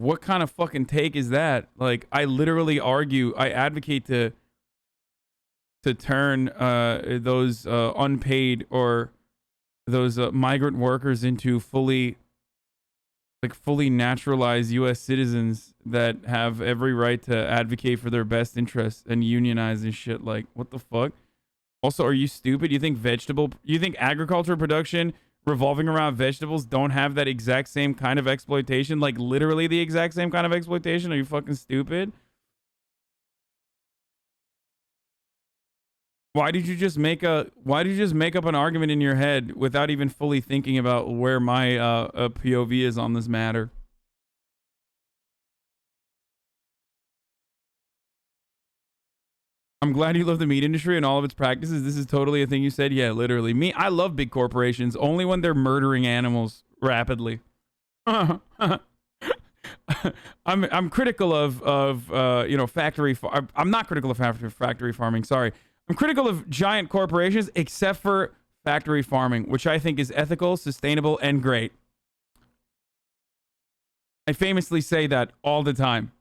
what kind of fucking take is that? Like, I literally I advocate to turn those unpaid or those migrant workers into fully naturalized U.S. citizens that have every right to advocate for their best interests and unionize and shit. Like, what the fuck? Also, are you stupid? You think agriculture production revolving around vegetables don't have that exact same kind of exploitation? Like, literally the exact same kind of exploitation? Are you fucking stupid? Why did you just make up an argument in your head without even fully thinking about where my POV is on this matter? I'm glad you love the meat industry and all of its practices. This is totally a thing you said. Yeah, literally. I love big corporations only when they're murdering animals rapidly. I'm critical of factory. I'm not critical of factory farming. Sorry. I'm critical of giant corporations, except for factory farming, which I think is ethical, sustainable, and great. I famously say that all the time.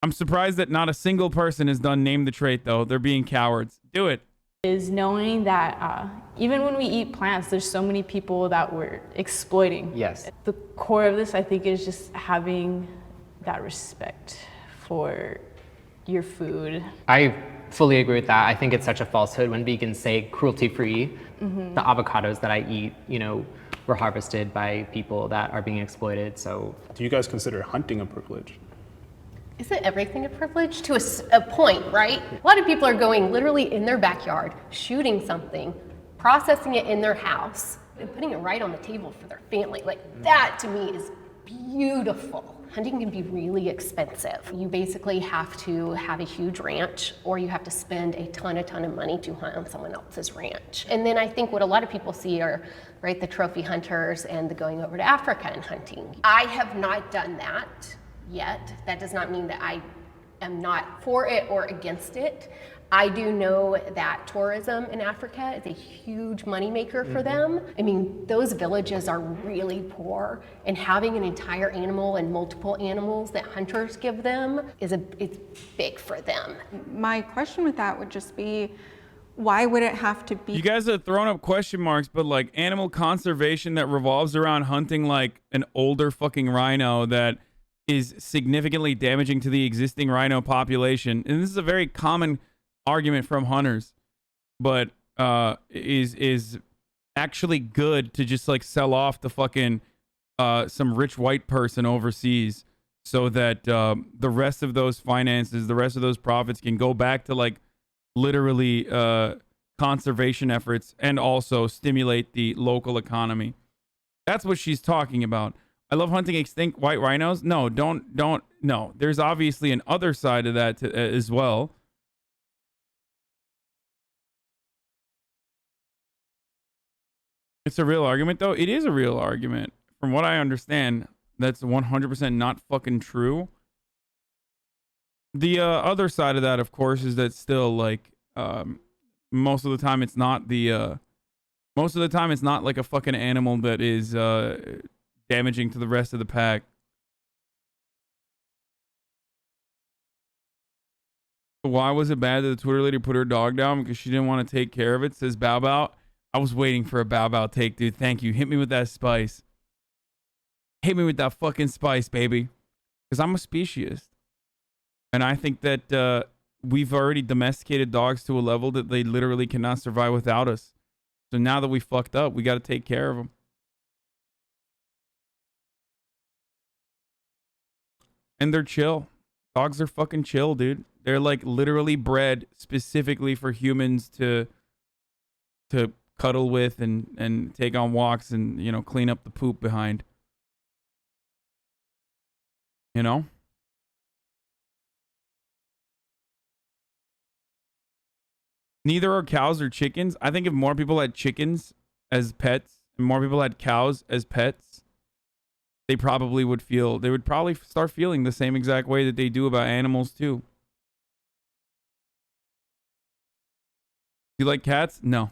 I'm surprised that not a single person has done name the trait, though. They're being cowards. Do it. Is knowing that even when we eat plants, there's so many people that we're exploiting. Yes. The core of this, I think, is just having that respect for your food. I fully agree with that. I think it's such a falsehood when vegans say cruelty-free. Mm-hmm. The avocados that I eat, were harvested by people that are being exploited. So, do you guys consider hunting a privilege? Isn't everything a privilege to a point, right? A lot of people are going literally in their backyard, shooting something, processing it in their house, and putting it right on the table for their family. Like, that to me is beautiful. Hunting can be really expensive. You basically have to have a huge ranch, or you have to spend a ton of money to hunt on someone else's ranch. And then I think what a lot of people see are, right, the trophy hunters and the going over to Africa and hunting. I have not done that yet. That does not mean that I am not for it or against it. I do know that tourism in Africa is a huge moneymaker for them. I mean, those villages are really poor, and having an entire animal and multiple animals that hunters give them it's big for them. My question with that would just be, why would it have to be? You guys are throwing up question marks, but like animal conservation that revolves around hunting like an older fucking rhino that is significantly damaging to the existing rhino population. And this is a very common argument from hunters, but is actually good to just like sell off to fucking some rich white person overseas so that the rest of those finances, the rest of those profits can go back to like literally conservation efforts and also stimulate the local economy. That's what she's talking about. I love hunting extinct white rhinos. No, don't. No, there's obviously an other side of that as well. It's a real argument, though. It is a real argument. From what I understand, that's 100% not fucking true. The other side of that, of course, is that still, like, most of the time it's not like a fucking animal that is damaging to the rest of the pack. Why was it bad that the Twitter lady put her dog down? Because she didn't want to take care of it, says Bow Bow. I was waiting for a Bow Bow take, dude. Thank you. Hit me with that spice. Hit me with that fucking spice, baby. Because I'm a speciesist. And I think that we've already domesticated dogs to a level that they literally cannot survive without us. So now that we fucked up, we got to take care of them. And they're chill. Dogs are fucking chill, dude. They're like literally bred specifically for humans to cuddle with and take on walks and, you know, clean up the poop behind. You know? Neither are cows or chickens. I think if more people had chickens as pets and more people had cows as pets, they would probably start feeling the same exact way that they do about animals too. You like cats? No.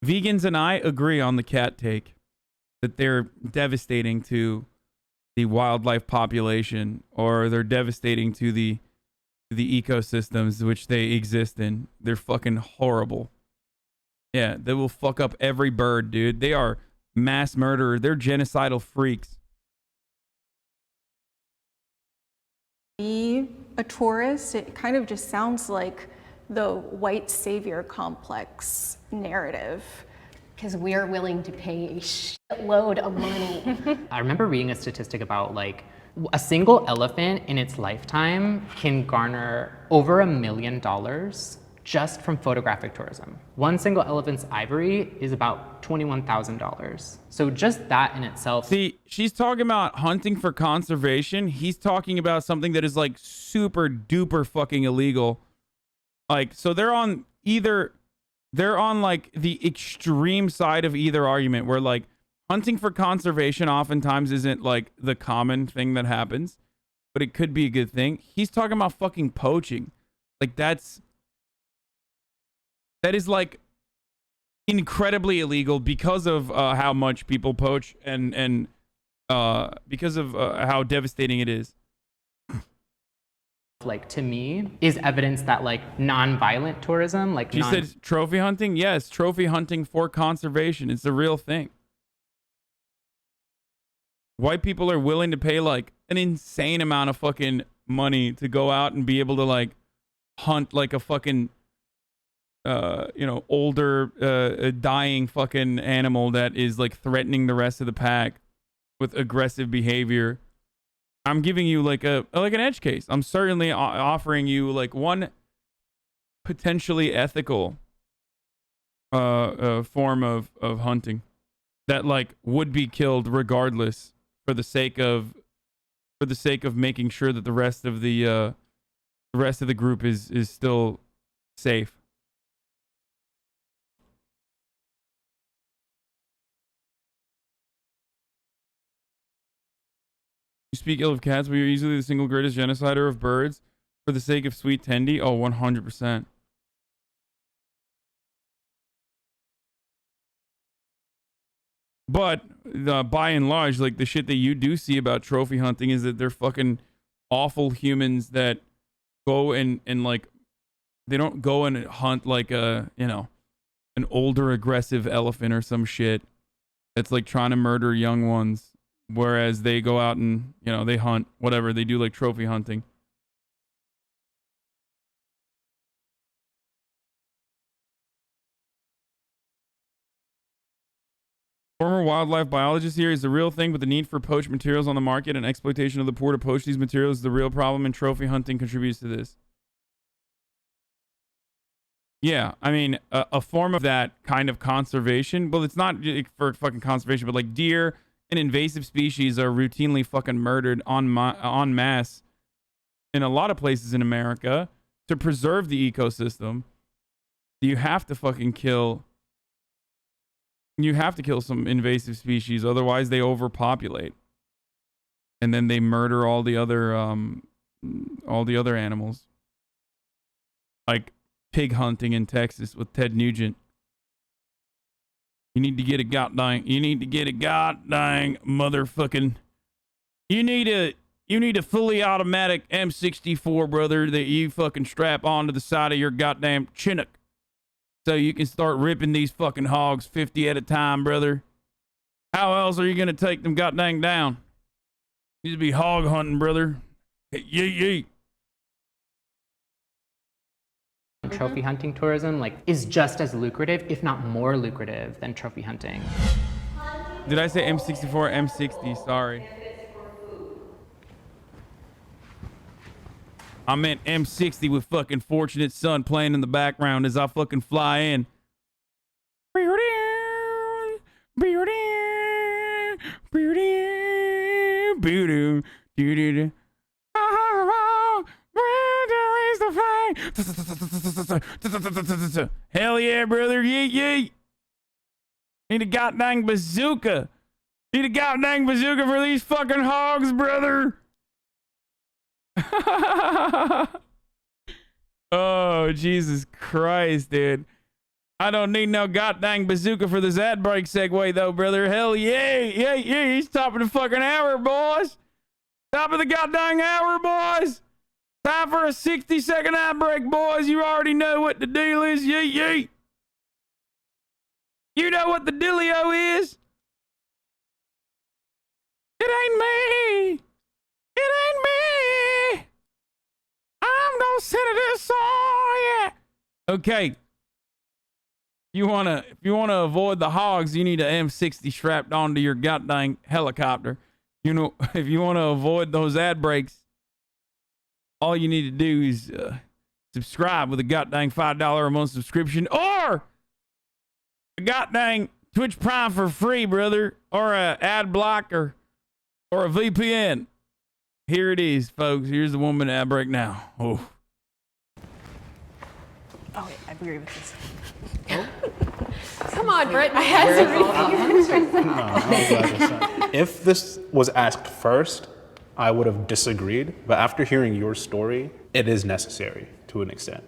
Vegans and I agree on the cat take. that they're devastating to the wildlife population, or they're devastating to the ecosystems which they exist in. They're fucking horrible. Yeah, they will fuck up every bird, dude. They are mass murderers. They're genocidal freaks. Be a tourist, it kind of just sounds like the white savior complex narrative. Because we are willing to pay a shitload of money. I remember reading a statistic about like a single elephant in its lifetime can garner over $1 million just from photographic tourism. One single elephant's ivory is about $21,000. So just that in itself. See, she's talking about hunting for conservation. He's talking about something that is like super duper fucking illegal. Like, so they're on like the extreme side of either argument, where like hunting for conservation oftentimes isn't like the common thing that happens, but it could be a good thing. He's talking about fucking poaching. Like that is like incredibly illegal because of how much people poach and because of how devastating it is. Like, to me, is evidence that like non-violent tourism, like She said trophy hunting. Yes, trophy hunting for conservation. It's a real thing. White people are willing to pay like an insane amount of fucking money to go out and be able to like hunt like a fucking older dying fucking animal that is like threatening the rest of the pack with aggressive behavior. I'm giving you like an edge case. I'm certainly offering you like one potentially ethical form of hunting that like would be killed regardless for the sake of making sure that the rest of the group is still safe. You speak ill of cats, but you're easily the single greatest genocider of birds for the sake of sweet tendy. Oh, 100%. But by and large, like the shit that you do see about trophy hunting is that they're fucking awful humans that go and like, they don't go and hunt like an older aggressive elephant or some shit that's like trying to murder young ones. Whereas they go out and, they hunt, whatever. They do like trophy hunting. Former wildlife biologist here is the real thing, but the need for poached materials on the market and exploitation of the poor to poach these materials is the real problem, and trophy hunting contributes to this. Yeah, I mean, a form of that kind of conservation. Well, it's not for fucking conservation, but like deer and invasive species are routinely fucking murdered en masse in a lot of places in America to preserve the ecosystem. You have to fucking kill some invasive species, otherwise they overpopulate. And then they murder all the other animals. Like pig hunting in Texas with Ted Nugent. You need to get a goddamn motherfucking. You need a fully automatic M64, brother, that you fucking strap onto the side of your goddamn Chinook, so you can start ripping these fucking hogs 50 at a time, brother. How else are you gonna take them goddamn down? You need to be hog hunting, brother. Yee. Trophy hunting tourism is just as lucrative, if not more lucrative, than trophy hunting. Did I say M64? M60, sorry. I meant M60 with fucking Fortunate Son playing in the background as I fucking fly in. Hell yeah, brother. Yeet. Need a goddamn bazooka. Need a goddamn bazooka for these fucking hogs, brother. Oh, Jesus Christ, dude. I don't need no goddamn bazooka for this ad break segue, though, brother. Hell yeah. Yeah. He's top of the fucking hour, boys. Top of the goddamn hour, boys. Time for a 60-second ad break, boys. You already know what the deal is. Yay. You know what the dealio is? It ain't me. It ain't me. I'm no Senator Sawyer. Okay. If you wanna avoid the hogs, you need an M60 strapped onto your goddamn helicopter. You know, if you want to avoid those ad breaks, all you need to do is subscribe with a goddamn $5 a month subscription, or a goddamn Twitch Prime for free, brother, or a ad blocker, or a VPN. Here it is, folks. Here's the 1 minute ad break now. Oh. Oh, wait, I agree with this. Come on, Britt. I had to If this was asked first, I would have disagreed. But after hearing your story, it is necessary to an extent.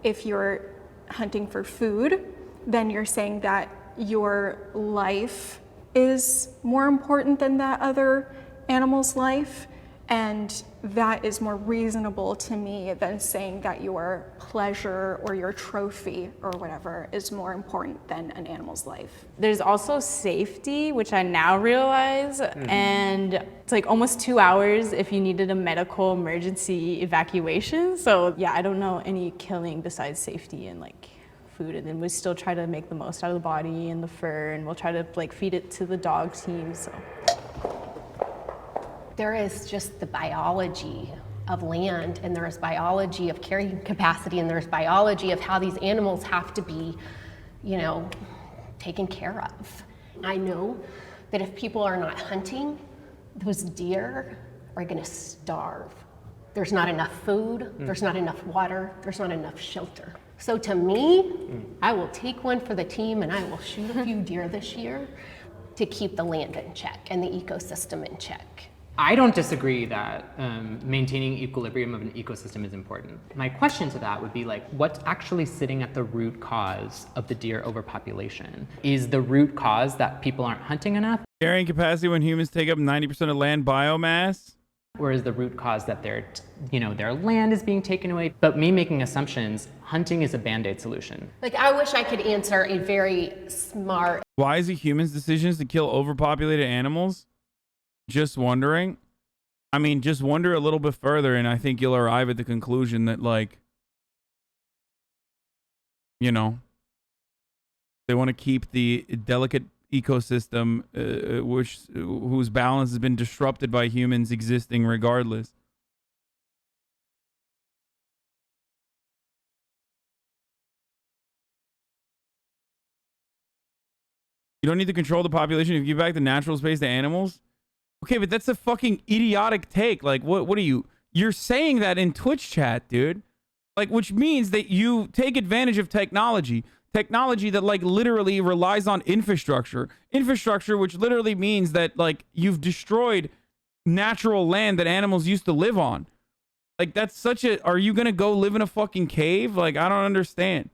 If you're hunting for food, then you're saying that your life is more important than that other animal's life. And that is more reasonable to me than saying that your pleasure or your trophy or whatever is more important than an animal's life. There's also safety, which I now realize, and it's like almost 2 hours if you needed a medical emergency evacuation. So yeah, I don't know any killing besides safety and like food, and then we still try to make the most out of the body and the fur, and we'll try to like feed it to the dog team. So There is just the biology of land, and there is biology of carrying capacity, and there's biology of how these animals have to be, taken care of. I know that if people are not hunting, those deer are gonna starve. There's not enough food, there's not enough water, there's not enough shelter. So to me, I will take one for the team, and I will shoot a few deer this year to keep the land in check and the ecosystem in check. I don't disagree that maintaining equilibrium of an ecosystem is important. My question to that would be like, what's actually sitting at the root cause of the deer overpopulation? Is the root cause that people aren't hunting enough? Carrying capacity when humans take up 90% of land biomass? Or is the root cause that their land is being taken away? But me making assumptions, hunting is a Band-Aid solution. Like, I wish I could answer a very smart. Why is it humans' decisions to kill overpopulated animals? Just wondering. I mean, just wonder a little bit further, and I think you'll arrive at the conclusion that, like, they want to keep the delicate ecosystem, whose balance has been disrupted by humans existing regardless. You don't need to control the population if you give back the natural space to animals. Okay, but that's a fucking idiotic take. Like, what are you? You're saying that in Twitch chat, dude. Like, which means that you take advantage of technology. Technology that, like, literally relies on infrastructure. Infrastructure, which literally means that, like, you've destroyed natural land that animals used to live on. Like, that's such a... Are you gonna go live in a fucking cave? Like, I don't understand.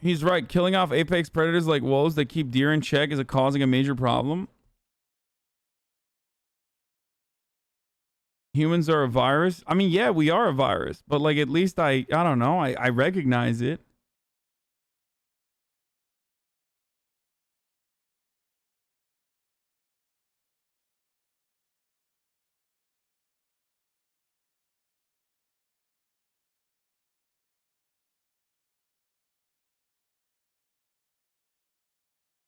He's right. Killing off apex predators like wolves that keep deer in check is causing a major problem. Humans are a virus. I mean, yeah, we are a virus, but like at least I don't know. I recognize it.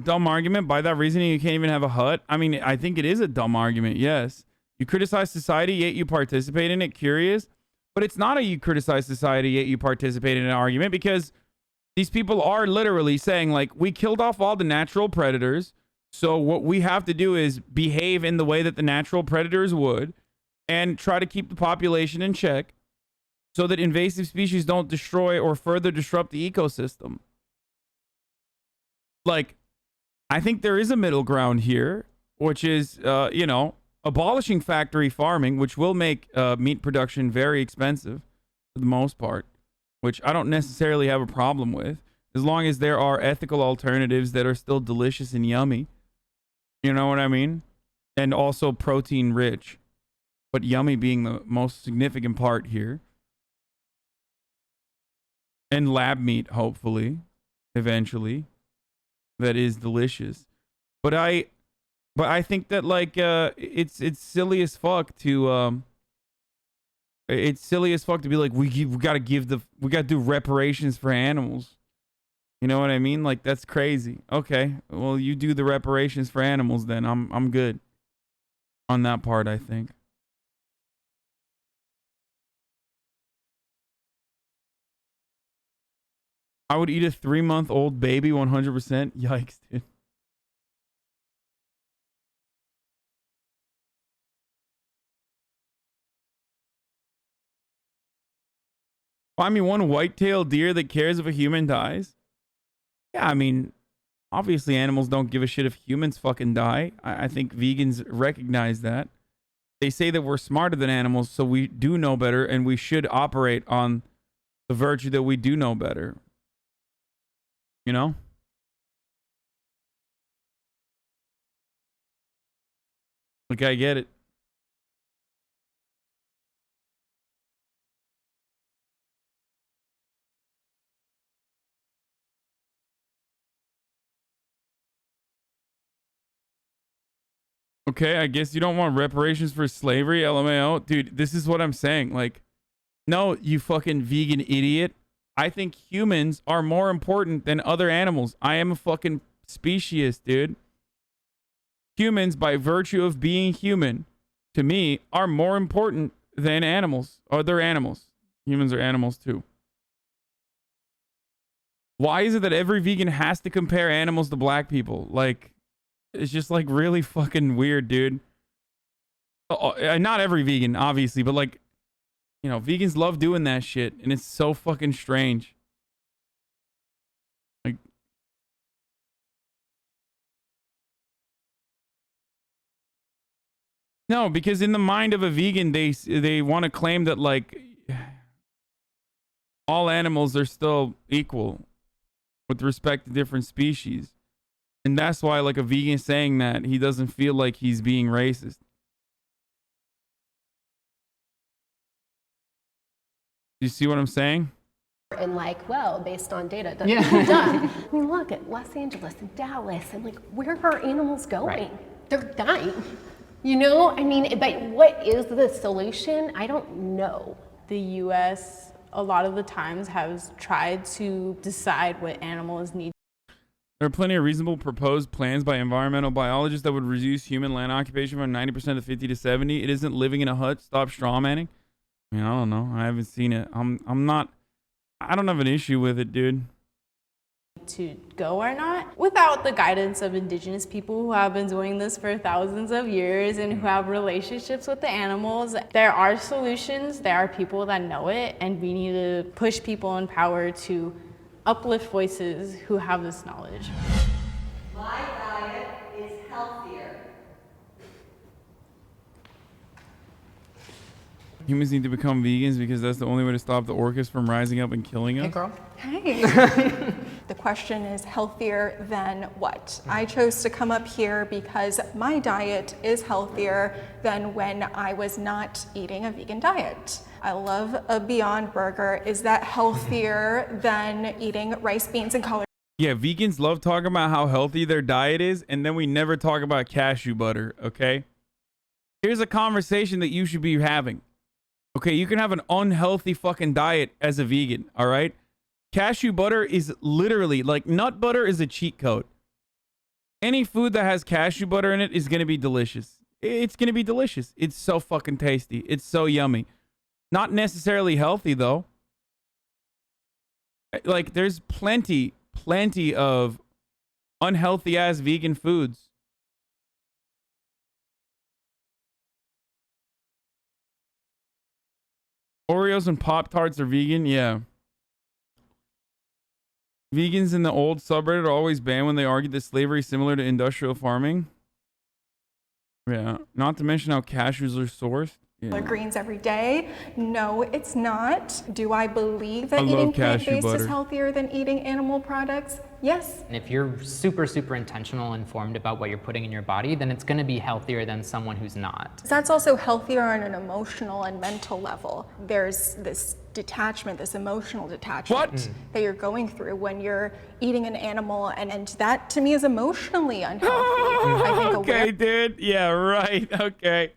Dumb argument. By that reasoning, you can't even have a hut. I mean, I think it is a dumb argument. Yes. You criticize society, yet you participate in it. Curious. But it's not a you criticize society, yet you participate in an argument, because these people are literally saying, like, we killed off all the natural predators. So what we have to do is behave in the way that the natural predators would and try to keep the population in check so that invasive species don't destroy or further disrupt the ecosystem. Like, I think there is a middle ground here. which is, abolishing factory farming, which will make meat production very expensive for the most part, which I don't necessarily have a problem with, as long as there are ethical alternatives that are still delicious and yummy. You know what I mean? And also protein rich, but yummy being the most significant part here. And lab meat, hopefully, eventually, that is delicious. But I think that like it's silly as fuck to be like we gotta do reparations for animals. You know what I mean? Like that's crazy. Okay, well you do the reparations for animals then. I'm good on that part, I think. I would eat a 3-month-old baby 100%. Yikes, dude. Find me one white-tailed deer that cares if a human dies. Yeah, I mean, obviously animals don't give a shit if humans fucking die. I think vegans recognize that. They say that we're smarter than animals, so we do know better, and we should operate on the virtue that we do know better. You know? Like, I get it. Okay, I guess you don't want reparations for slavery, LMAO. Dude, this is what I'm saying. Like, no, you fucking vegan idiot. I think humans are more important than other animals. I am a fucking speciesist, dude. Humans, by virtue of being human, to me, are more important than animals. Other animals. Humans are animals too. Why is it that every vegan has to compare animals to black people? Like, it's just like really fucking weird, dude. Not every vegan, obviously, but like, you know, vegans love doing that shit, and it's so fucking strange. Like, no, because in the mind of a vegan, they want to claim that like all animals are still equal with respect to different species. And that's why, like, a vegan saying that, he doesn't feel like he's being racist. Do you see what I'm saying? And like, well, based on data, done. I mean, look at Los Angeles and Dallas, and like, where are animals going? Right. They're dying. You know, I mean, but what is the solution? I don't know. The U.S. a lot of the times has tried to decide what animals need. There are plenty of reasonable proposed plans by environmental biologists that would reduce human land occupation from 90% to 50 to 70. It isn't living in a hut. Stop strawmanning. I mean, I don't know. I haven't seen it. I don't have an issue with it, dude. To go or not, without the guidance of indigenous people who have been doing this for thousands of years and who have relationships with the animals. There are solutions. There are people that know it, and we need to push people in power to uplift voices who have this knowledge. My diet is healthier. Humans need to become vegans because that's the only way to stop the orcas from rising up and killing us. Hey, girl. Hey. The question is healthier than what? I chose to come up here because my diet is healthier than when I was not eating a vegan diet. I love a Beyond Burger. Is that healthier than eating rice, beans, and collard? Yeah, vegans love talking about how healthy their diet is, and then we never talk about cashew butter, okay? Here's a conversation that you should be having. Okay, you can have an unhealthy fucking diet as a vegan, all right? Cashew butter is literally, like, nut butter is a cheat code. Any food that has cashew butter in it is going to be delicious. It's going to be delicious. It's so fucking tasty. It's so yummy. Not necessarily healthy, though. Like, there's plenty of unhealthy-ass vegan foods. Oreos and Pop-Tarts are vegan? Yeah. Vegans in the old subreddit are always banned when they argue that slavery is similar to industrial farming. Yeah. Not to mention how cashews are sourced. Yeah. greens every day. No, it's not. Do I believe that I love eating cashew plant-based is butter. healthier than eating animal products? Yes. And if you're super, super intentional and informed about what you're putting in your body, then it's gonna be healthier than someone who's not. That's also healthier on an emotional and mental level. There's this detachment, this emotional detachment that you're going through when you're eating an animal, and that to me is emotionally unhealthy. I think Okay, dude. Yeah, right. Okay.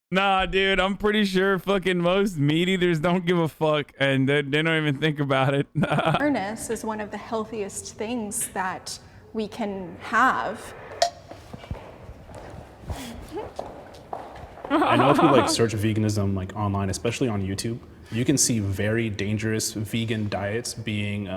Nah, dude, I'm pretty sure fucking most meat eaters don't give a fuck and they don't even think about it. awareness is one of the healthiest things that we can have. I know if you like search veganism like online, especially on YouTube, you can see very dangerous vegan diets being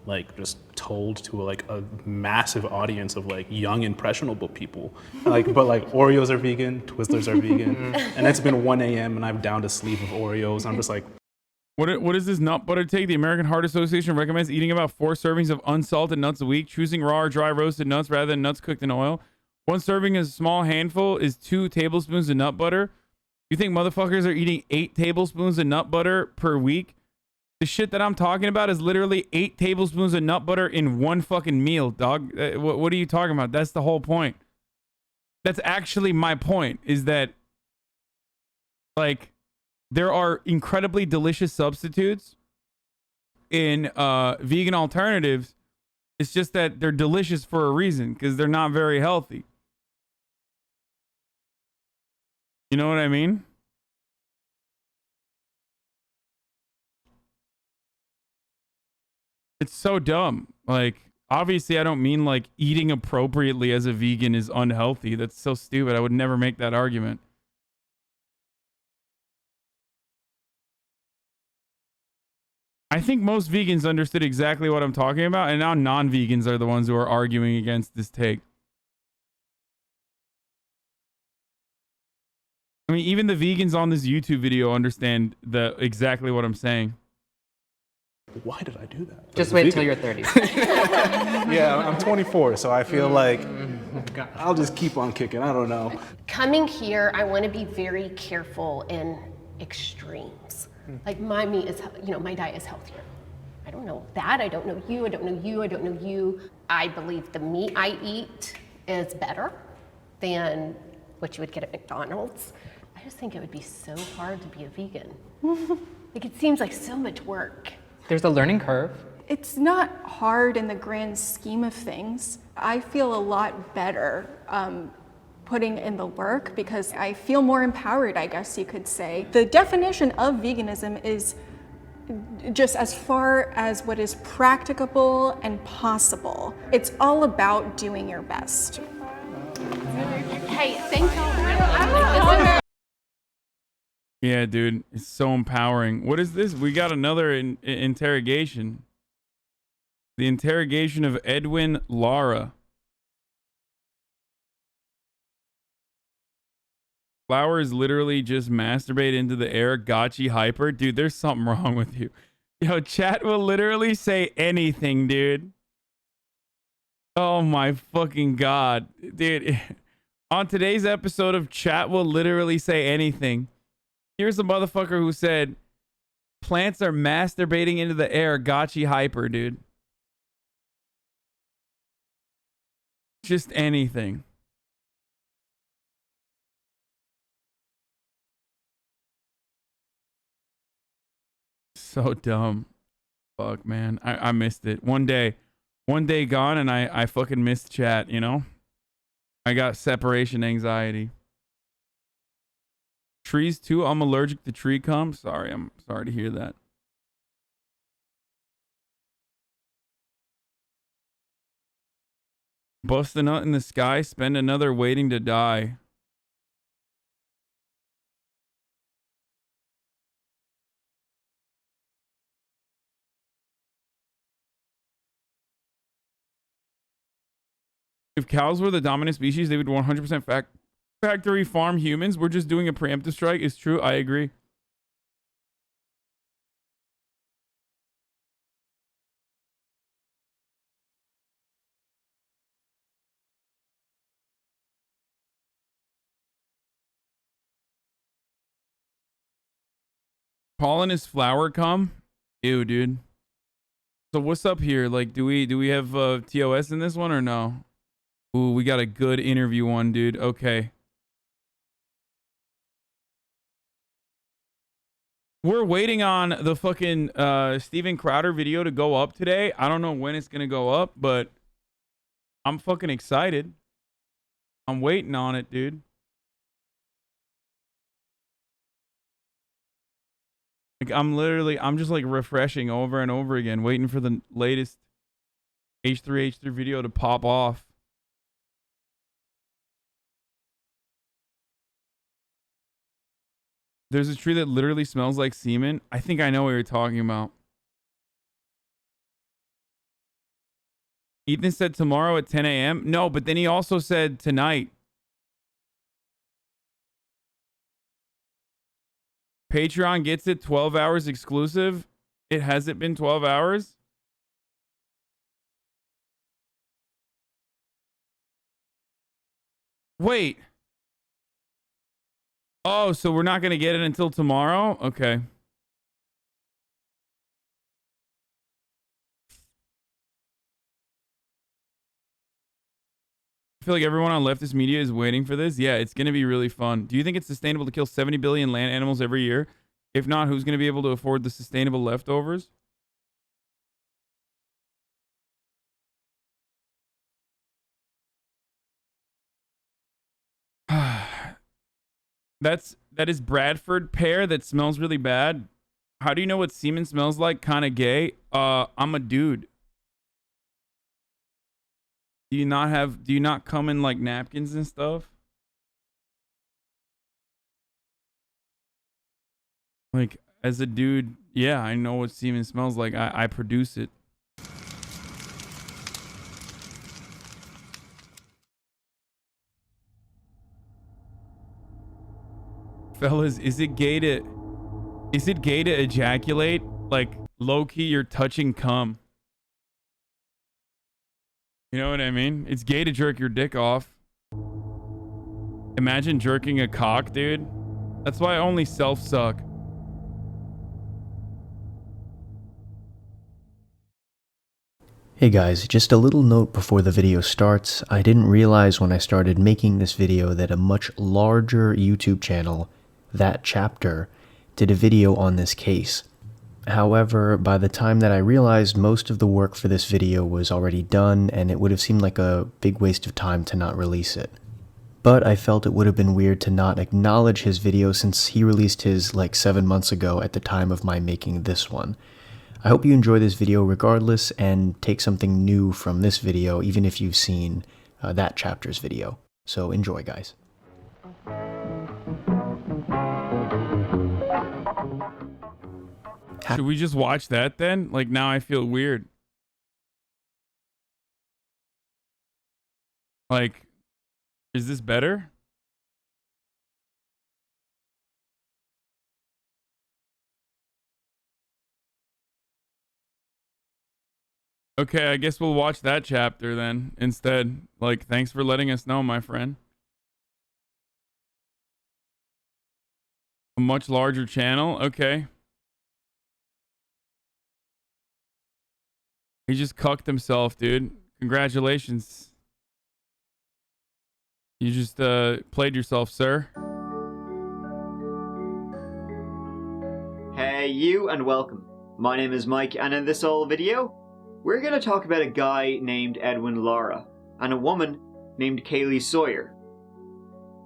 like just told to like a massive audience of like young impressionable people. Like, but like Oreos are vegan, Twizzlers are vegan, and it's been 1 a.m. and I'm down to sleep with Oreos. I'm just like, What does this nut butter take? The American Heart Association recommends eating about 4 servings of unsalted nuts a week, choosing raw or dry roasted nuts rather than nuts cooked in oil. 1 serving is a small handful is 2 tablespoons of nut butter. You think motherfuckers are eating 8 tablespoons of nut butter per week? The shit that I'm talking about is literally 8 tablespoons of nut butter in one fucking meal, dog. What are you talking about? That's the whole point. That's actually my point, is that, like, there are incredibly delicious substitutes in vegan alternatives. It's just that they're delicious for a reason, because they're not very healthy. You know what I mean? It's so dumb. Like, obviously, I don't mean like eating appropriately as a vegan is unhealthy. That's so stupid. I would never make that argument. I think most vegans understood exactly what I'm talking about, and now non-vegans are the ones who are arguing against this take. I mean, even the vegans on this YouTube video understand exactly what I'm saying. why did I do that? Just As a wait vegan. till you're 30. Yeah, I'm 24, so I feel like I'll just keep on kicking. I don't know. Coming here, I want to be very careful in extremes. Like my meat is, my diet is healthier. I don't know that. I don't know you. I don't know you. I don't know you. I believe the meat I eat is better than what you would get at McDonald's. I just think it would be so hard to be a vegan. Like it seems like so much work. There's a learning curve. It's not hard in the grand scheme of things. I feel a lot better putting in the work because I feel more empowered, I guess you could say. The definition of veganism is just as far as what is practicable and possible. It's all about doing your best. Hey, thank y'all. Yeah, dude, it's so empowering. What is this? We got another interrogation. The interrogation of Edwin Lara. Flowers literally just masturbate into the air. Gotchi hyper. Dude, there's something wrong with you. Yo, chat will literally say anything, dude. Oh my fucking God. Dude, on today's episode of Chat will literally say anything. Here's a motherfucker who said, plants are masturbating into the air. Gotchi hyper, dude. Just anything. So dumb. Fuck, man. I missed it. One day gone and I fucking missed chat, you know? I got separation anxiety. Trees too? I'm allergic to tree cum. Sorry, I'm sorry to hear that. Bust a nut in the sky, spend another waiting to die. If cows were the dominant species, they would 100% factory farm humans. We're just doing a preemptive strike. It's true. I agree. Pollen is flower cum? Ew, dude. So what's up here? Like, do we have TOS in this one or no? Ooh, we got a good interview one, dude. Okay. We're waiting on the fucking Steven Crowder video to go up today. I don't know when it's gonna go up, but I'm fucking excited. I'm waiting on it, dude. Like I'm just like refreshing over and over again, waiting for the latest H3 video to pop off. There's a tree that literally smells like semen. I think I know what you're talking about. Ethan said tomorrow at 10 a.m. No, but then he also said tonight. Patreon gets it 12 hours exclusive. It hasn't been 12 hours. Wait. Oh, so we're not going to get it until tomorrow? Okay. I feel like everyone on leftist media is waiting for this. Yeah, it's going to be really fun. Do you think it's sustainable to kill 70 billion land animals every year? If not, who's going to be able to afford the sustainable leftovers? That is Bradford pear that smells really bad. How do you know what semen smells like? Kind of gay. I'm a dude. Do you not come in like napkins and stuff? Like as a dude, yeah, I know what semen smells like. I produce it. Fellas, is it gay to ejaculate? Like low key you're touching cum. You know what I mean? It's gay to jerk your dick off. Imagine jerking a cock, dude. That's why I only self-suck. Hey guys, just a little note before the video starts. I didn't realize when I started making this video that a much larger YouTube channel, That Chapter, did a video on this case. However, by the time that I realized, most of the work for this video was already done and it would have seemed like a big waste of time to not release it. But I felt it would have been weird to not acknowledge his video since he released his like 7 months ago at the time of my making this one. I hope you enjoy this video regardless and take something new from this video even if you've seen That Chapter's video. So enjoy, guys. Should we just watch that then? Like now I feel weird. Like, is this better? Okay, I guess we'll watch that chapter then instead. Like, thanks for letting us know, my friend. A much larger channel? Okay. He just cucked himself, dude. Congratulations. You just played yourself, sir. Hey you and welcome. My name is Mike and in this whole video, we're going to talk about a guy named Edwin Lara and a woman named Kaylee Sawyer.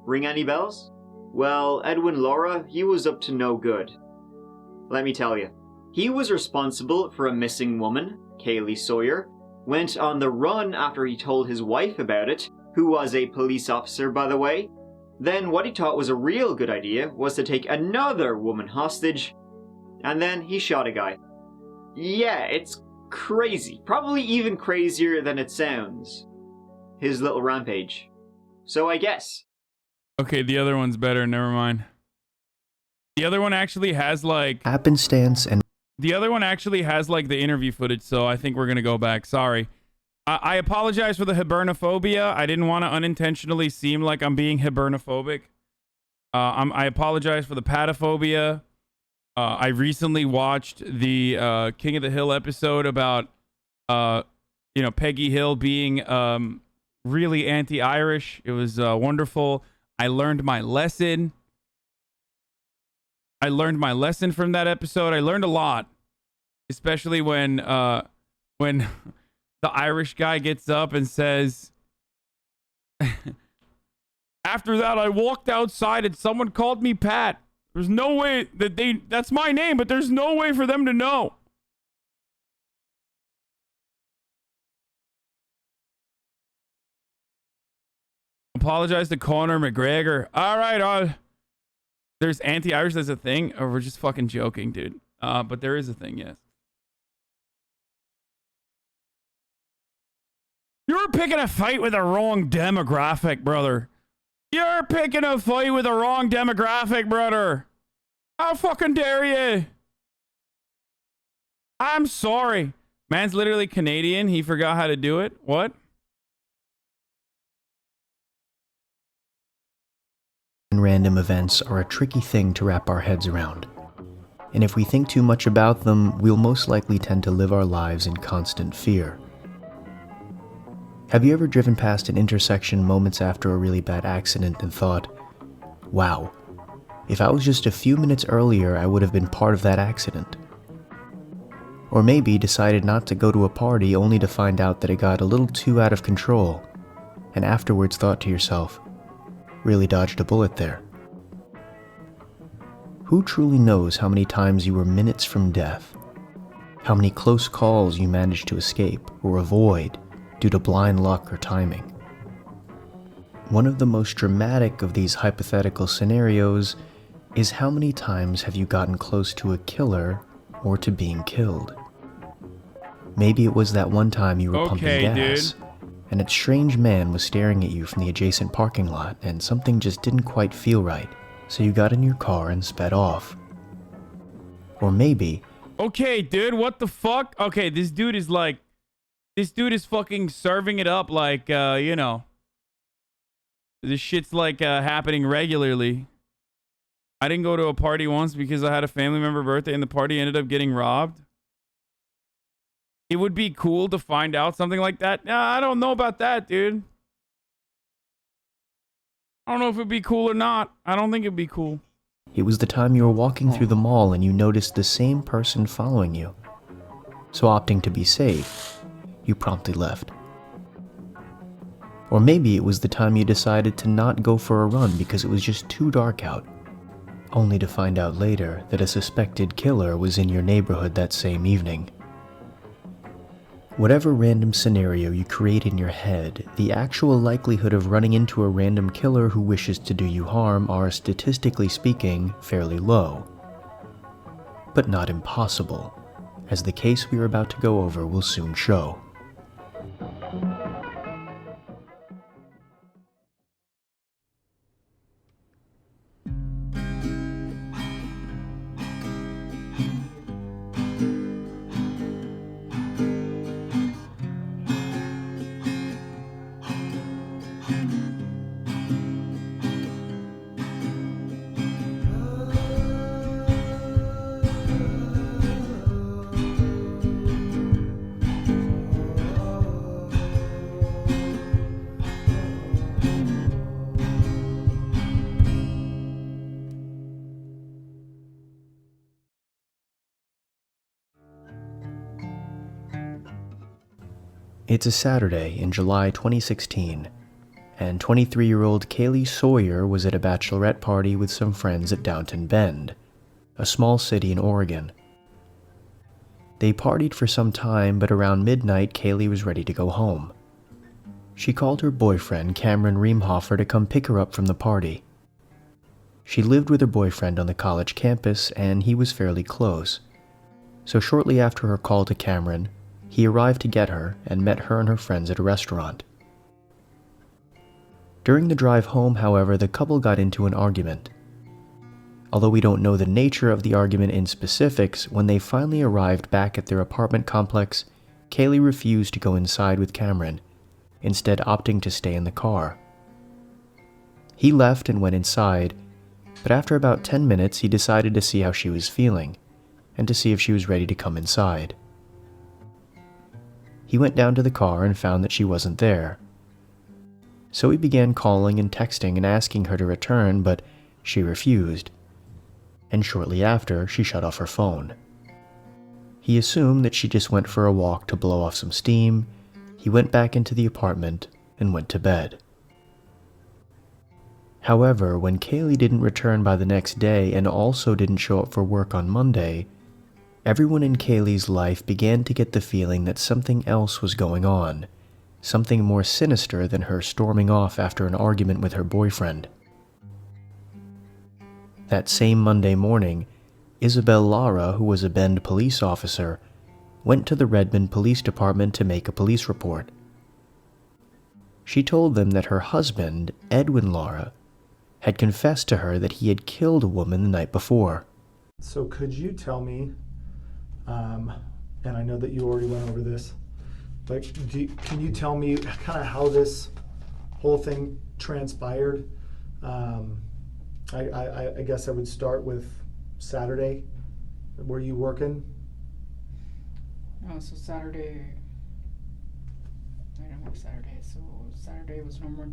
Ring any bells? Well, Edwin Lara, he was up to no good. Let me tell you. He was responsible for a missing woman, Kaylee Sawyer, went on the run after he told his wife about it, who was a police officer by the way. Then what he thought was a real good idea was to take another woman hostage, and then he shot a guy. Yeah, it's crazy. Probably even crazier than it sounds. His little rampage. So I guess. Okay, the other one's better. Never mind. The other one actually has like... Happenstance and... The other one actually has like the interview footage, so I think we're going to go back. Sorry. I apologize for the hibernophobia. I didn't want to unintentionally seem like I'm being hibernophobic. I apologize for the patophobia. I recently watched the King of the Hill episode about, Peggy Hill being really anti-Irish. It was wonderful. I learned my lesson. From that episode. I learned a lot, especially when the Irish guy gets up and says, "After that, I walked outside and someone called me Pat. There's no way that's my name, but there's no way for them to know." Apologize to Conor McGregor. All right, there's anti-Irish as a thing, or we're just fucking joking, dude. But there is a thing, yes. You're picking a fight with the wrong demographic, brother. You're picking a fight with the wrong demographic, brother. How fucking dare you? I'm sorry. Man's literally Canadian. He forgot how to do it. What? Random events are a tricky thing to wrap our heads around. And if we think too much about them, we'll most likely tend to live our lives in constant fear. Have you ever driven past an intersection moments after a really bad accident and thought, wow, if I was just a few minutes earlier, I would have been part of that accident? Or maybe decided not to go to a party only to find out that it got a little too out of control, and afterwards thought to yourself, really dodged a bullet there. Who truly knows how many times you were minutes from death? How many close calls you managed to escape or avoid due to blind luck or timing? One of the most dramatic of these hypothetical scenarios is how many times have you gotten close to a killer or to being killed? Maybe it was that one time you were pumping gas, and a strange man was staring at you from the adjacent parking lot, and something just didn't quite feel right, so you got in your car and sped off. Or maybe... Okay, dude, what the fuck? Okay, this dude is fucking serving it up like, this shit's like happening regularly. I didn't go to a party once because I had a family member birthday and the party ended up getting robbed. It would be cool to find out something like that. Nah, I don't know about that, dude. I don't know if it'd be cool or not. I don't think it'd be cool. It was the time you were walking through the mall and you noticed the same person following you. So opting to be safe, you promptly left. Or maybe it was the time you decided to not go for a run because it was just too dark out, only to find out later that a suspected killer was in your neighborhood that same evening. Whatever random scenario you create in your head, the actual likelihood of running into a random killer who wishes to do you harm are, statistically speaking, fairly low. But not impossible, as the case we are about to go over will soon show. It's a Saturday in July 2016, and 23-year-old Kaylee Sawyer was at a bachelorette party with some friends at Downton Bend, a small city in Oregon. They partied for some time, but around midnight, Kaylee was ready to go home. She called her boyfriend, Cameron Reemhofer, to come pick her up from the party. She lived with her boyfriend on the college campus, and he was fairly close. So shortly after her call to Cameron, he arrived to get her and met her and her friends at a restaurant. During the drive home, however, the couple got into an argument. Although we don't know the nature of the argument in specifics, when they finally arrived back at their apartment complex, Kaylee refused to go inside with Cameron, instead opting to stay in the car. He left and went inside, But after about 10 minutes, he decided to see how she was feeling, and to see if she was ready to come inside. He went down to the car and found that she wasn't there. So he began calling and texting and asking her to return, but she refused. And shortly after, she shut off her phone. He assumed that she just went for a walk to blow off some steam. He went back into the apartment and went to bed. However, when Kaylee didn't return by the next day and also didn't show up for work on Monday, everyone in Kaylee's life began to get the feeling that something else was going on, something more sinister than her storming off after an argument with her boyfriend. That same Monday morning, Isabel Lara, who was a Bend police officer, went to the Redmond Police Department to make a police report. She told them that her husband, Edwin Lara, had confessed to her that he had killed a woman the night before. So could you tell me, and I know that you already went over this, but can you tell me kind of how this whole thing transpired? I guess I would start with Saturday. Were you working? So Saturday, I didn't work Saturday, so Saturday was normal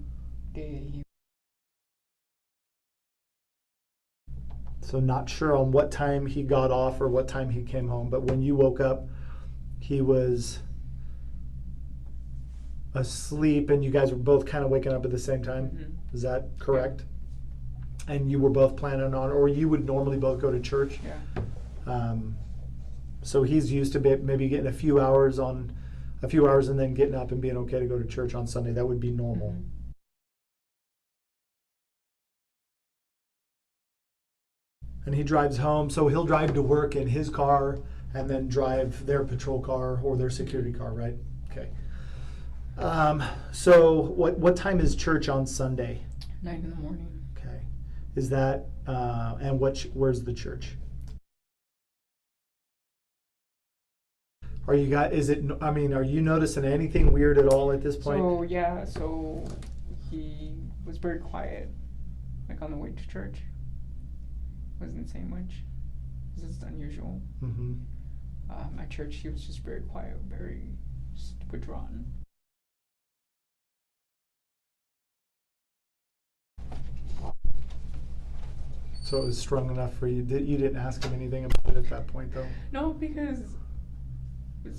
day. So not sure on what time he got off or what time he came home, but when you woke up, he was asleep and you guys were both kind of waking up at the same time. Mm-hmm. Is that correct? Yeah. And you were both planning on, or you would normally both go to church? Yeah. So he's used to maybe getting a few hours and then getting up and being okay to go to church on Sunday. That would be normal. Mm-hmm. And he drives home, so he'll drive to work in his car and then drive their patrol car or their security car, right? Okay. So what time is church on Sunday? 9 in the morning. Okay. Is that, and where's the church? Are you noticing anything weird at all at this point? So he was very quiet, like on the way to church. Wasn't saying much. This is unusual. Mm-hmm. At church, he was just very quiet, very just withdrawn. So it was strong enough for you. You didn't ask him anything about it at that point, though? No, because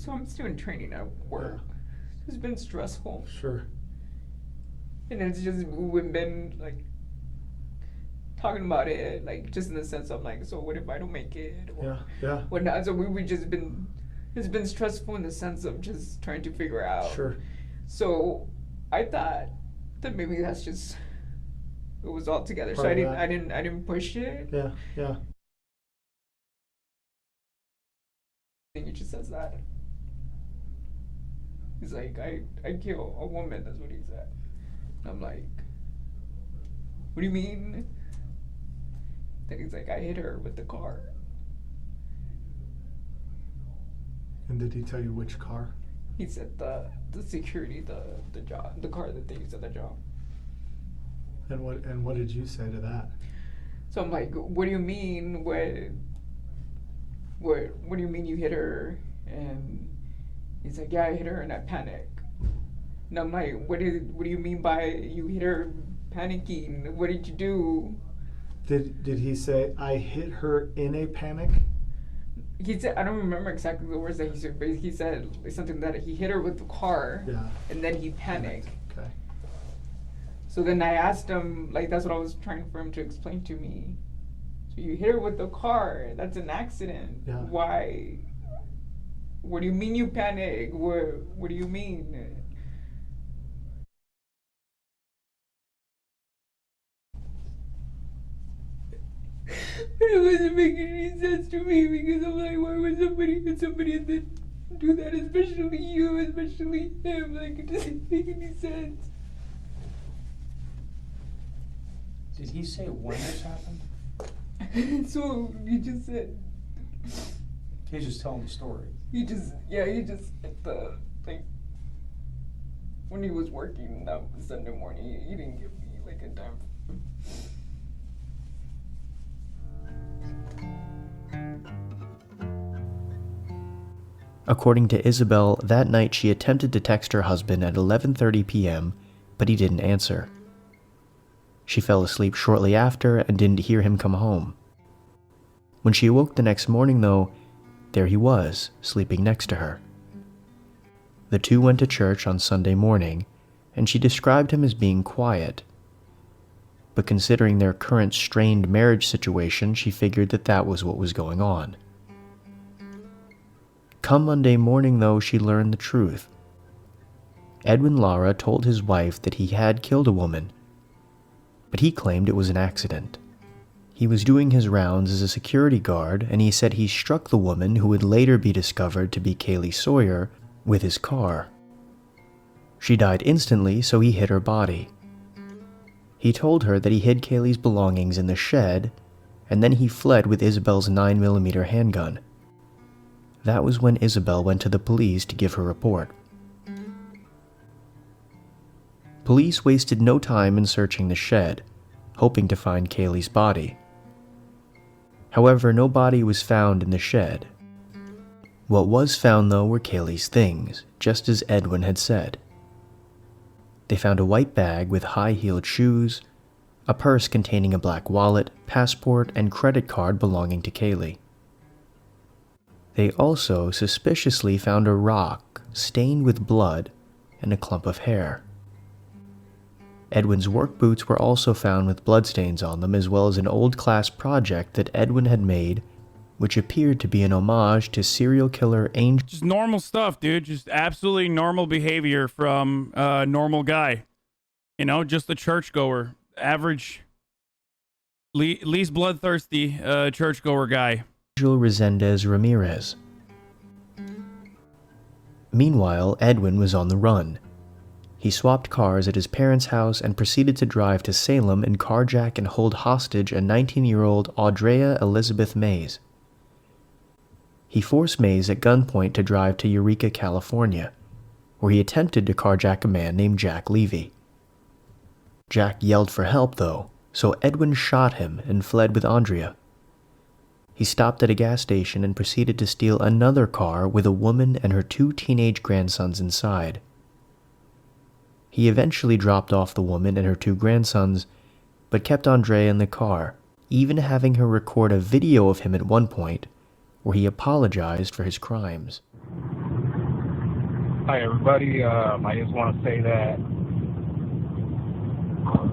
I'm doing training at work. Yeah. It's been stressful. Sure. And it's just, we've been like talking about it, like just in the sense of like, so what if I don't make it? Or yeah. Whatnot. So we just been, it's been stressful in the sense of just trying to figure out. Sure. So I thought that maybe that's just, it was all together. So I didn't push it. Yeah. I think he just says that. He's like, I kill a woman, that's what he said. And I'm like, what do you mean? Then he's like, I hit her with the car. And did he tell you which car? He said the security, the job, the car that they use at the job. And what did you say to that? So I'm like, what do you mean? What do you mean you hit her? And he's like, yeah, I hit her and I panicked. And I'm like, what do you mean by you hit her panicking? What did you do? Did he say, I hit her in a panic? He said, I don't remember exactly the words that he said, but he said something that he hit her with the car, and then he panicked. Okay. So then I asked him, like, that's what I was trying for him to explain to me. So you hit her with the car, that's an accident. Yeah. Why? What do you mean you panic? What do you mean? But it wasn't making any sense to me because I'm like, why would somebody then do that, especially you, especially him? Like, it doesn't make any sense. Did he say when this happened? So he just said. He's just telling the story. He just like when he was working that Sunday morning, he didn't give me like a time. According to Isabel, that night she attempted to text her husband at 11:30 p.m., but he didn't answer. She fell asleep shortly after and didn't hear him come home. When she awoke the next morning, though, there he was, sleeping next to her. The two went to church on Sunday morning, and she described him as being quiet. But considering their current strained marriage situation, she figured that that was what was going on. Come Monday morning, though, she learned the truth. Edwin Lara told his wife that he had killed a woman, but he claimed it was an accident. He was doing his rounds as a security guard, and he said he struck the woman, who would later be discovered to be Kaylee Sawyer, with his car. She died instantly, so he hid her body. He told her that he hid Kaylee's belongings in the shed, and then he fled with Isabel's 9mm handgun. That was when Isabel went to the police to give her report. Police wasted no time in searching the shed, hoping to find Kaylee's body. However, no body was found in the shed. What was found, though, were Kaylee's things, just as Edwin had said. They found a white bag with high-heeled shoes, a purse containing a black wallet, passport, and credit card belonging to Kaylee. They also suspiciously found a rock stained with blood and a clump of hair. Edwin's work boots were also found with bloodstains on them, as well as an old class project that Edwin had made, which appeared to be an homage to serial killer Angel. Just normal stuff, dude. Just absolutely normal behavior from a normal guy. You know, just a churchgoer. Average, least bloodthirsty churchgoer guy. Angel Resendez Ramirez. Meanwhile, Edwin was on the run. He swapped cars at his parents' house and proceeded to drive to Salem and carjack and hold hostage a 19-year-old Audrea Elizabeth Mays. He forced Mays at gunpoint to drive to Eureka, California, where he attempted to carjack a man named Jack Levy. Jack yelled for help, though, so Edwin shot him and fled with Andrea. He stopped at a gas station and proceeded to steal another car with a woman and her 2 teenage grandsons inside. He eventually dropped off the woman and her 2 grandsons, but kept Andrea in the car, even having her record a video of him at one point, where he apologized for his crimes. Hi everybody, I just want to say that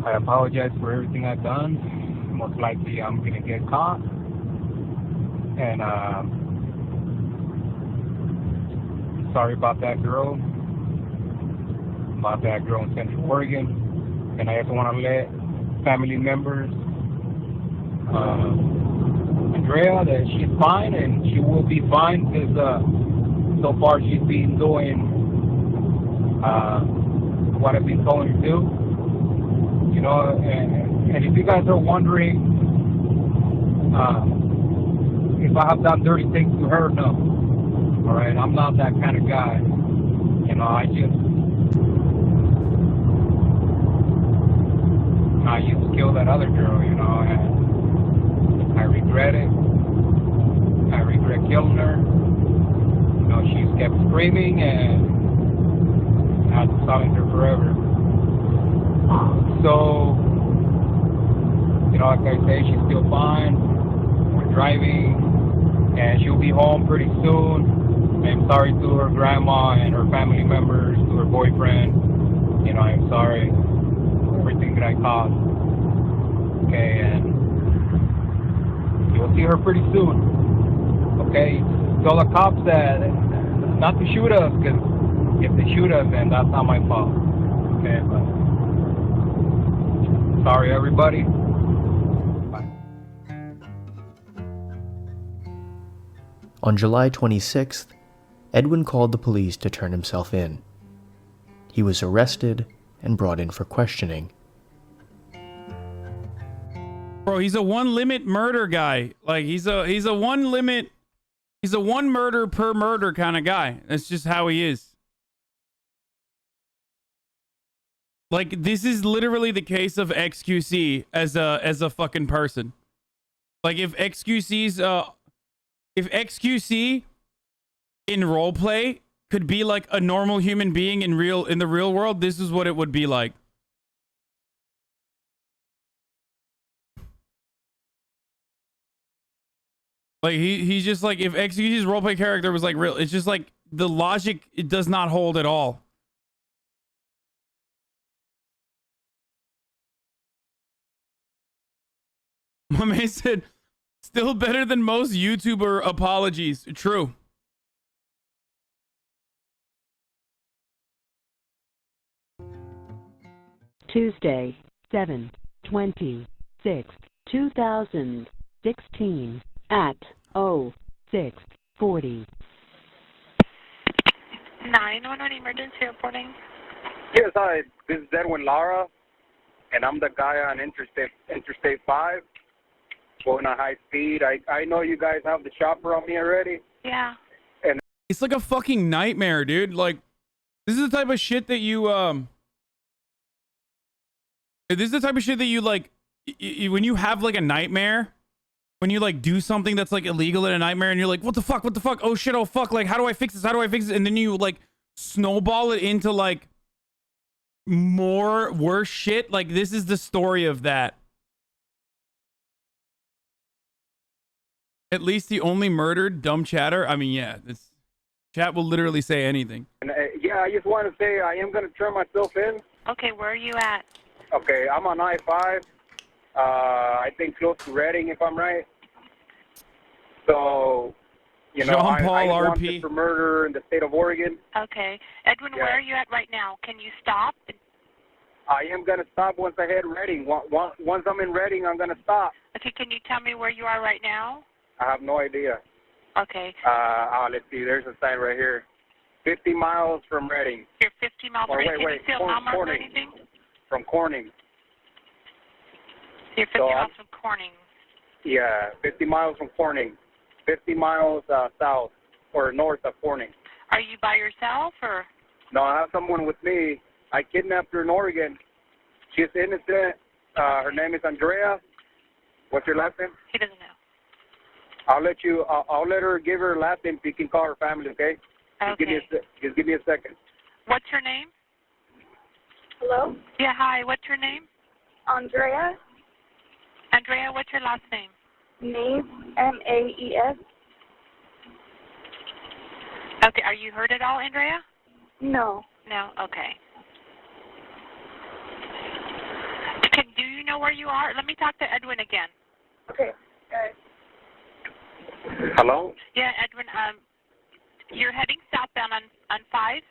I apologize for everything I've done. Most likely I'm going to get caught. And sorry about that girl. About that girl in Central Oregon. And I just want to let family members, Andrea, that she's fine and she will be fine, because so far she's been doing what I've been telling her to do. You know, and if you guys are wondering if I have done dirty things to her, no. Alright, I'm not that kind of guy. You know, I used to kill that other girl, you know, and I regret it. I regret killing her. You know, she's kept screaming and I had to silence her forever. So, you know, like I say, she's still fine. We're driving and she'll be home pretty soon. I'm sorry to her grandma and her family members, to her boyfriend. You know, I'm sorry for everything that I caused. Okay, and you'll see her pretty soon. Okay, tell the cops that not to shoot us, because if they shoot us, then that's not my fault. Okay, but sorry everybody. Bye. On July 26th, Edwin called the police to turn himself in. He was arrested and brought in for questioning. Bro, he's a one limit murder guy. Like he's a one murder per murder kind of guy. That's just how he is. Like this is literally the case of XQC as a fucking person. Like if XQC in role play could be like a normal human being in the real world, this is what it would be like. Like he's just like, if XQC's roleplay character was like real, it's just like the logic, it does not hold at all. My man said, still better than most YouTuber apologies. True. Tuesday, 7/26/2016 at 06:40. 911 emergency reporting. Yes, hi. This is Edwin Lara, and I'm the guy on Interstate 5 going at high speed. I know you guys have the chopper on me already. Yeah. And it's like a fucking nightmare, dude. Like, this is the type of shit that you like, when you have like a nightmare, when you like do something that's like illegal in a nightmare and you're like, what the fuck, oh shit, oh fuck, like how do I fix this, and then you like snowball it into like more worse shit. Like, this is the story of that. At least he only murdered dumb chatter. I mean, yeah, this chat will literally say anything. And, yeah, I just want to say I am going to turn myself in. Okay, where are you at? Okay, I'm on I-5. I think close to Reading, if I'm right. So, you know, Jean Paul I RP wanted for murder in the state of Oregon. Okay. Edwin, Yeah. where are you at right now? Can you stop? I am going to stop once I hit Reading. Once I'm in Reading, I'm going to stop. Okay, can you tell me where you are right now? I have no idea. Okay. Let's see. There's a sign right here. 50 miles from Reading. You're 50 miles Or away. wait, Can you see a mile mark or Corning. anything? From Corning. You're 50 miles from Corning. Yeah, 50 miles from Corning. 50 miles south or north of Corning. Are you by yourself or? No, I have someone with me. I kidnapped her in Oregon. She's innocent. Her name is Andrea. What's your last name? He doesn't know. I'll let her give her last name so you can call her family, okay? Okay. Just give me a second. What's your name? Hello? Yeah, hi. What's your name? Andrea. Andrea, what's your last name? Maes, M-A-E-S. Okay, are you hurt at all, Andrea? No. No? Okay. Do you know where you are? Let me talk to Edwin again. Okay, guys. Hello? Yeah, Edwin, you're heading southbound on 5?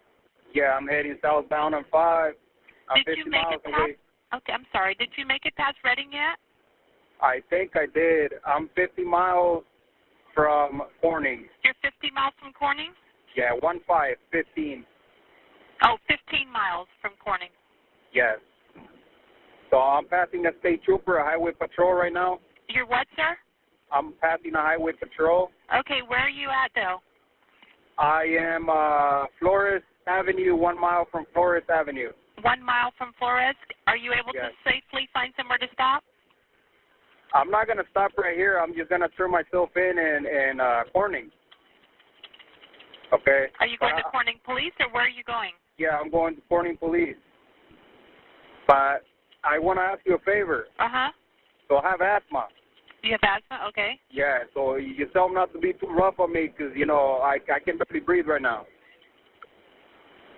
Yeah, I'm heading southbound on 5. I'm Did 50 you make miles it past? away. Okay, I'm sorry. Did you make it past Reading yet? I think I did. I'm 50 miles from Corning. You're 50 miles from Corning? Yeah, 15. Oh, 15 miles from Corning. Yes. So I'm passing a state trooper, a highway patrol right now. You're what, sir? I'm passing a highway patrol. Okay, where are you at, though? I am Flores Avenue, 1 mile from Flores Avenue. 1 mile from Flores. Are you able Yes. to safely find somewhere to stop? I'm not going to stop right here. I'm just going to turn myself in Corning. Okay? Are you going to Corning Police, or where are you going? Yeah, I'm going to Corning Police. But I want to ask you a favor. Uh-huh. So I have asthma. You have asthma? Okay. Yeah, so you tell them not to be too rough on me because, you know, I can barely breathe right now.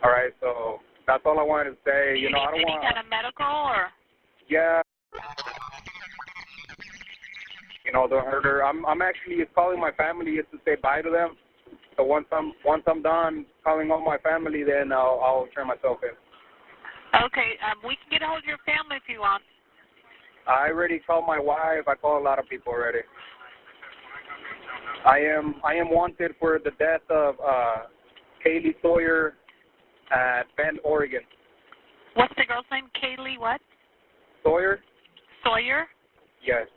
All right, so that's all I wanted to say. Do you know, I need don't any want. kind of medical, or? Yeah. You know, the herder. I'm actually calling my family just to say bye to them. So once I'm done calling all my family, then I'll turn myself in. Okay, we can get a hold of your family if you want. I already called my wife. I called a lot of people already. I am wanted for the death of Kaylee Sawyer at Bend, Oregon. What's the girl's name? Kaylee what? Sawyer? Sawyer? Yes.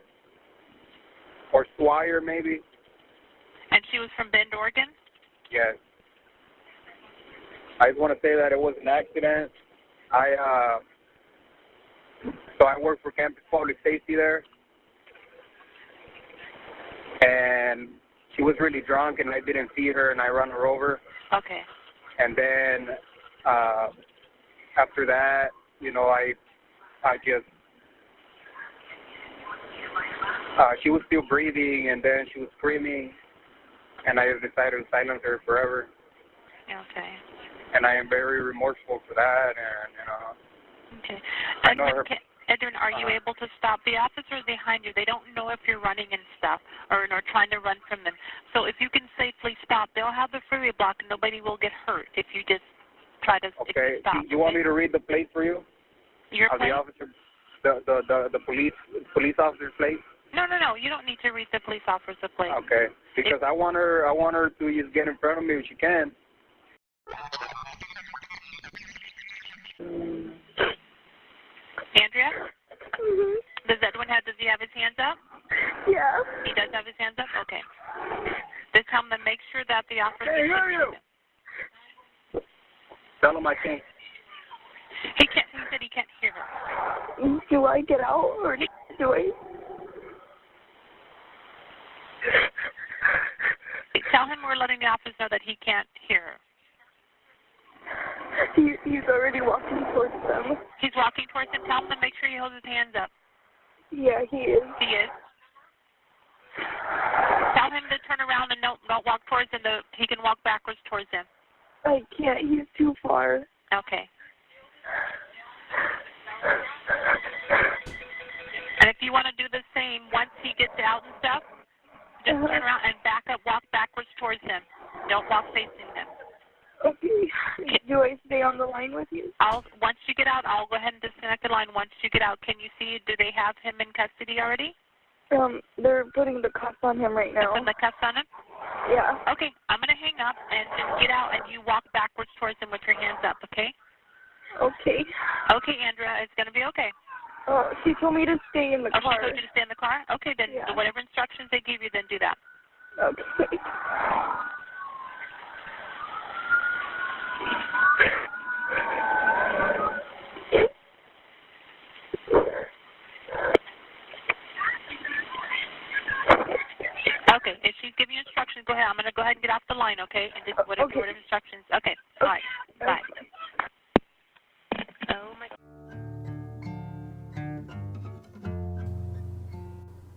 Or Swire, maybe. And she was from Bend, Oregon? Yes. I just want to say that it was an accident. So I work for Campus Public Safety there. And she was really drunk and I didn't see her and I run her over. Okay. And then after that, you know, I just she was still breathing and then she was screaming, and I decided to silence her forever. Okay. And I am very remorseful for that, and you know. Okay. I know her. Edwin, are you able to stop? The officers behind you, they don't know if you're running and stuff or trying to run from them. So if you can safely stop, they'll have the freeway block and nobody will get hurt if you just try to if you stop. You want me to read the plate for you? Your plate? The officer, the police officer's plate? No. You don't need to read the police officer's plate. Okay. Because I want her to just get in front of me if she can. Andrea? Mhm. Does he have his hands up? Yeah. He does have his hands up? Okay. Just tell him to make sure that the officer... Hey, who are you? Tell him I can't. He said he can't hear her. Do I get out or do I? Tell him we're letting the officer know that he can't hear her. He's already walking towards them. He's walking towards him. Tell him to make sure he holds his hands up. Yeah, he is. He is. Tell him to turn around and don't walk towards him. He can walk backwards towards him. I can't. He's too far. Okay. And if you want to do the same, once he gets out and stuff, just turn around and walk backwards towards him. Don't walk facing them. Okay. Do I stay on the line with you? Once you get out, I'll go ahead and disconnect the line. Once you get out, can you see, do they have him in custody already? They're putting the cuffs on him right now. Putting the cuffs on him? Yeah. Okay, I'm going to hang up and just get out and you walk backwards towards him with your hands up, okay? Okay. Okay, Andrea, it's going to be okay. She told me to stay in the car. She told you to stay in the car? Okay, then whatever instructions they give you, then do that. Okay. Okay, if she's giving you instructions, go ahead. I'm going to go ahead and get off the line, okay? And just whatever instructions. Okay, all right. Bye. Oh, my God.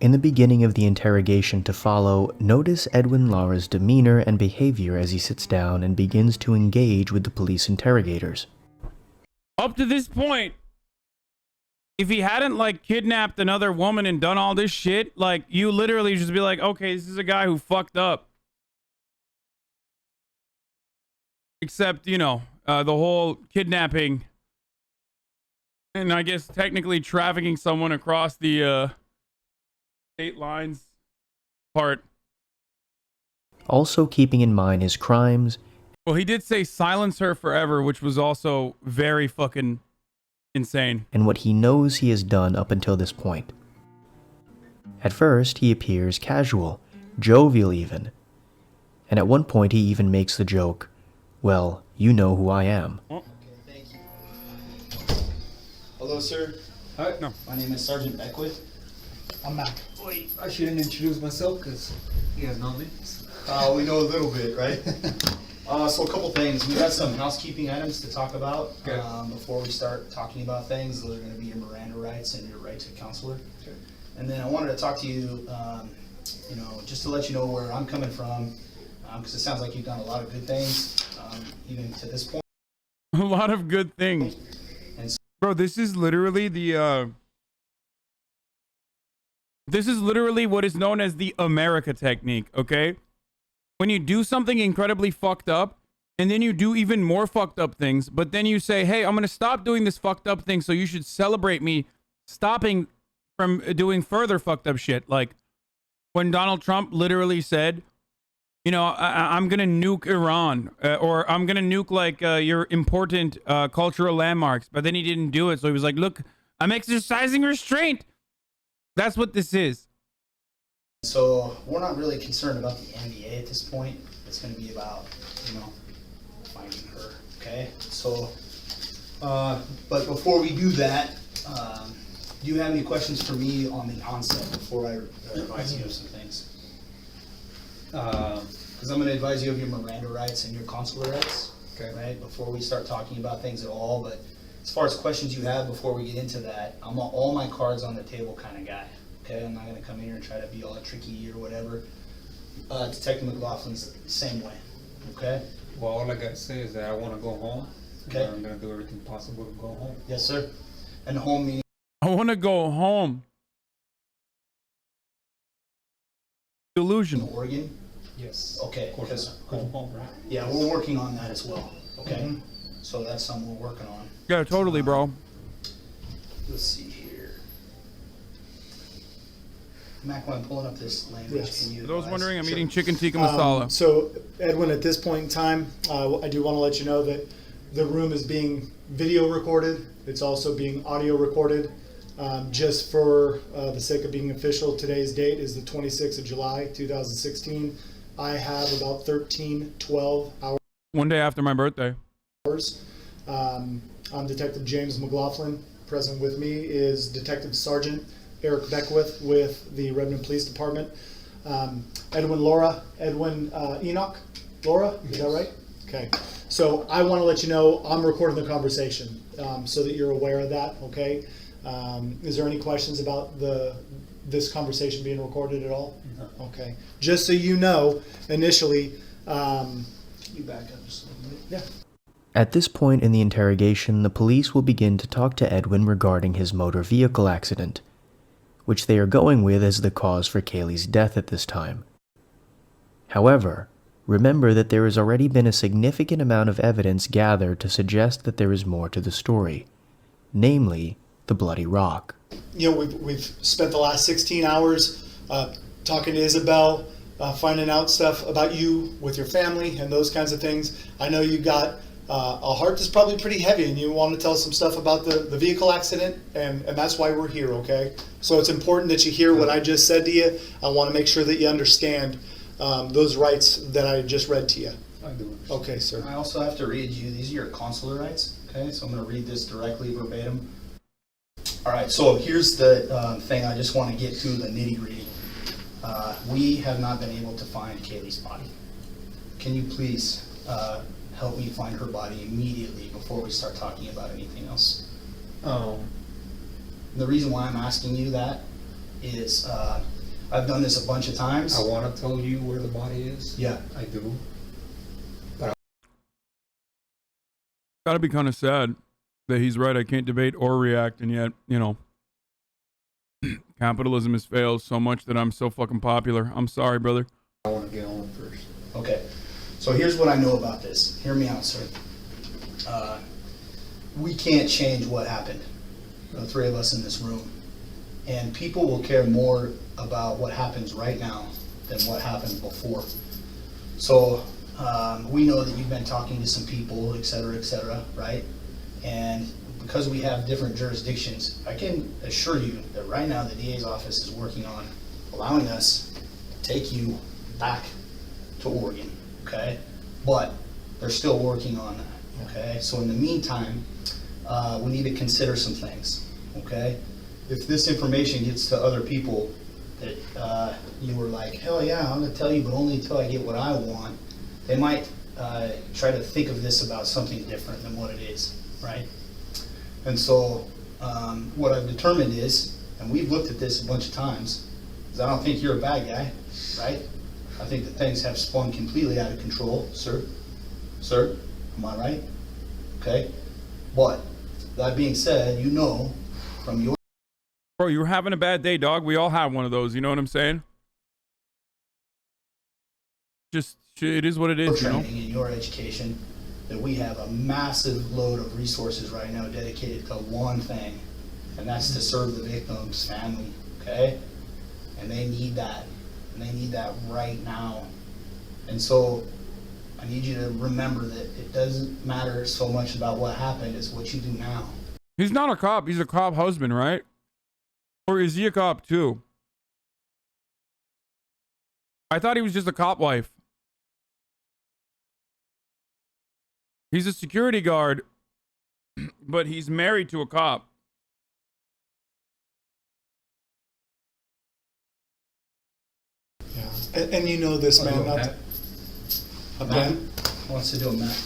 In the beginning of the interrogation to follow, notice Edwin Lara's demeanor and behavior as he sits down and begins to engage with the police interrogators. Up to this point, if he hadn't like kidnapped another woman and done all this shit, like you literally just be like, okay, this is a guy who fucked up. Except, you know, the whole kidnapping and I guess technically trafficking someone across the state lines part. Also keeping in mind his crimes. Well, he did say silence her forever, which was also very fucking insane. And what he knows he has done up until this point. At first, he appears casual, jovial even. And at one point, he even makes the joke, well, you know who I am. Okay, thank you. Hello, sir. Hi. No. My name is Sergeant Beckwith. I'm Mac. Wait, I shouldn't introduce myself because you guys know me. We know a little bit, right? So a couple things. We got some housekeeping items to talk about before we start talking about things. Those are going to be your Miranda rights and your right to a counselor. Okay. And then I wanted to talk to you, you know, just to let you know where I'm coming from, because it sounds like you've done a lot of good things, even to this point. A lot of good things. And so, bro, this is literally the this is literally what is known as the America technique, okay? When you do something incredibly fucked up, and then you do even more fucked up things, but then you say, hey, I'm going to stop doing this fucked up thing, so you should celebrate me stopping from doing further fucked up shit. Like, when Donald Trump literally said, you know, I'm going to nuke Iran, or I'm going to nuke, like, your important cultural landmarks, but then he didn't do it, so he was like, look, I'm exercising restraint. That's what this is. so we're not really concerned about the NBA at this point. It's going to be about, you know, finding her, okay? So, but before we do that, do you have any questions for me on the onset before I advise you of some things? Because I'm going to advise you of your Miranda rights and your consular rights, right? Before we start talking about things at all. But as far as questions you have before we get into that, I'm a all my cards on the table kind of guy. Okay, I'm not going to come in here and try to be all tricky or whatever. Detective McLaughlin's the same way. Okay. Well, all I gotta say is that I want to go home. Okay. I'm gonna do everything possible to go home. Yes, sir. And the home meaning. I want to go home. Delusional. Oregon. Yes. Okay. Of course. Go home, right? Yeah, we're working on that as well. Okay. So that's something we're working on. Yeah, totally, bro. Let's see here. Mac, when I'm pulling up this language, Yes. can you? For those advise? wondering, I'm Sure. eating chicken tikka masala. So, Edwin, at this point in time, I do want to let you know that the room is being video recorded. It's also being audio recorded. Just for the sake of being official, today's date is the 26th of July, 2016. I have about 12 hours. One day after my birthday. I'm Detective James McLaughlin. Present with me is Detective Sergeant Eric Beckwith with the Redmond Police Department. Edwin Enoch. Laura, is that right? Okay. So I want to let you know I'm recording the conversation so that you're aware of that, okay? Is there any questions about this conversation being recorded at all? No. Okay. Just so you know, initially, You back up just a little bit. yeah. At this point in the interrogation, the police will begin to talk to Edwin regarding his motor vehicle accident, which they are going with as the cause for Kaylee's death at this time. However, remember that there has already been a significant amount of evidence gathered to suggest that there is more to the story, namely, the bloody rock. You know, we've spent the last 16 hours talking to Isabel, finding out stuff about you with your family and those kinds of things. I know you got a heart that's probably pretty heavy and you want to tell some stuff about the vehicle accident, and that's why we're here, okay? So it's important that you hear what I just said to you. I want to make sure that you understand those rights that I just read to you. I do. Okay, sir. I also have to read you, these are your consular rights, okay? So I'm going to read this directly verbatim. All right, so here's the thing I just want to get to, the nitty gritty. We have not been able to find Kaylee's body. Can you please help me find her body immediately before we start talking about anything else? The reason why I'm asking you that is I've done this a bunch of times. I want to tell you where the body is. Yeah. I do. Gotta be kind of sad that he's right. I can't debate or react, and yet, you know, capitalism has failed so much that I'm so fucking popular. I'm sorry, brother. I want to get home first. Okay. So here's what I know about this. Hear me out, sir. We can't change what happened, the three of us in this room. And people will care more about what happens right now than what happened before. So we know that you've been talking to some people, et cetera, right? And because we have different jurisdictions, I can assure you that right now the DA's office is working on allowing us to take you back to Oregon, okay? But they're still working on that, okay? So in the meantime, we need to consider some things, okay? If this information gets to other people that you were like, hell yeah, I'm gonna tell you, but only until I get what I want, they might try to think of this about something different than what it is, right? And so what I've determined is, and we've looked at this a bunch of times, is I don't think you're a bad guy, right? I think that things have spun completely out of control, sir. Sir, am I right? Okay. But that being said, you know from your Bro, you were having a bad day, dog. We all have one of those. You know what I'm saying? Just, it is what it is, you know? training and your education, that we have a massive load of resources right now dedicated to one thing, and that's to serve the victim's family, okay? And they need that, and they need that right now. And so I need you to remember that it doesn't matter so much about what happened as what you do now. He's not a cop. He's a cop husband, right? Or is he a cop too? I thought he was just a cop wife. He's a security guard, but he's married to a cop. Yeah. And you know this, I'll do man. a Matt wants to do a Matt.